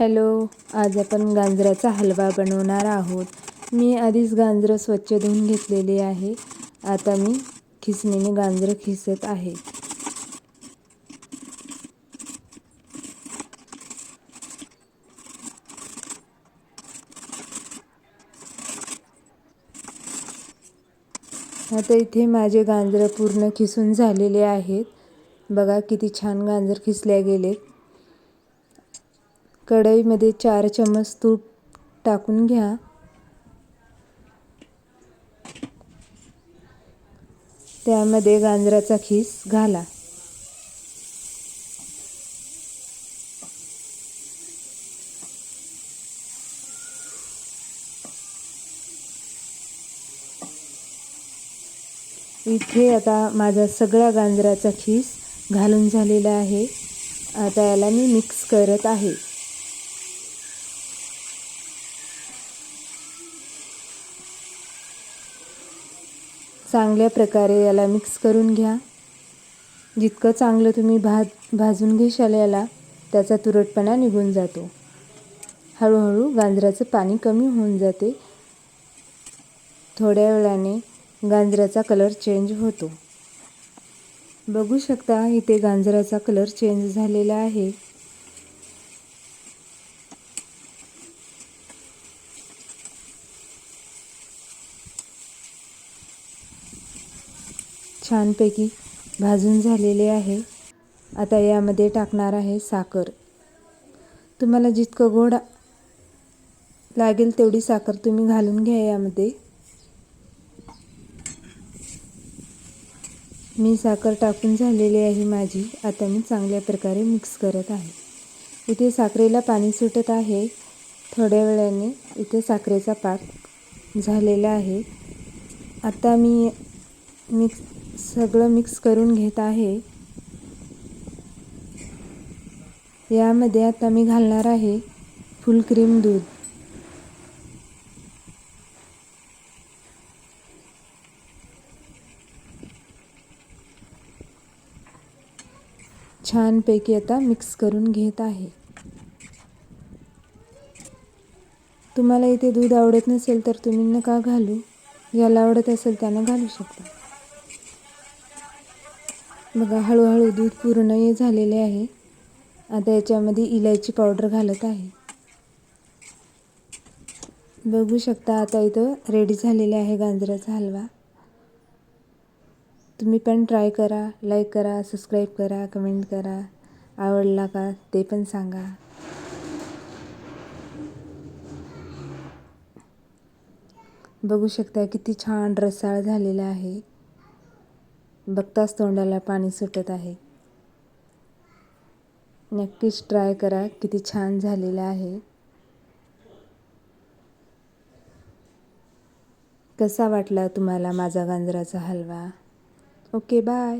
Hello, आज आपण गाजराचा हलवा बनवणार आहोत. मी आधीच गाजरं स्वच्छ धुवून घेतलेली आहे. आता मी खिसणीने गाजरं खिसत आहे. आता इथे माझे गाजरं पूर्ण खिसून झालेले आहेत. बघा किती छान गाजर खिसले गेले. कढईमध्ये 4 चम्मच तूप टाकून घ्या. त्यामध्ये गाजराचा खीस घाला. इथे आता माझा सगळा गाजराचा खीस घालून झालेला आहे. आता याला मी मिक्स करत आहे. चांगल्या प्रकारे याला मिक्स करून घ्या. जितकं चांगलं तुम्ही भाजून घेशाल याला, त्याचा तुरटपणा निघून जातो. हळूहळू गाजराचं पाणी कमी होऊन जाते. थोड्या वेळाने गाजराचा कलर चेंज होतो. बघू शकता इथे गाजराचा कलर चेंज झालेला आहे. छानपैकी भाजून झालेले आहे. आता यामध्ये टाकणार आहे साखर. तुम्हाला जितकं गोड लागेल तेवढी साखर तुम्ही घालून घ्या यामध्ये. मी साखर टाकून झालेली आहे माझी. आता मी चांगल्या प्रकारे मिक्स करत आहे. इथे साखरेला पाणी सुटत आहे. थोड्या वेळाने इथे साखरेचा पाक झालेला आहे. आता मी सगळं मिक्स करून घेत आहे. यामध्ये आता मी घालणार आहे फुल क्रीम दूध. छानपैकी आता मिक्स करून घेत आहे. तुम्हाला इथे दूध आवडत नसेल तर तुम्ही नका घालू. ज्याला आवडत असेल त्यानं घालू शकता. बघा हळूहळू दूध पूर्ण झालेले आहे. आता याच्यामध्ये इलायची पावडर घालत आहे. बघू शकता आता इथं रेडी झालेला आहे गाजराचा हलवा. तुम्ही पण ट्राय करा, लाईक करा, सबस्क्राईब करा, कमेंट करा. आवडला का ते पण सांगा. बघू शकता किती छान रसाळ झालेला आहे. बघताच तोंडाला पाणी सुटत आहे. नक्कीच ट्राय करा. किती छान झालेला आहे. कसा वाटला तुम्हाला माझा गाजराचा हलवा? Okay, bye.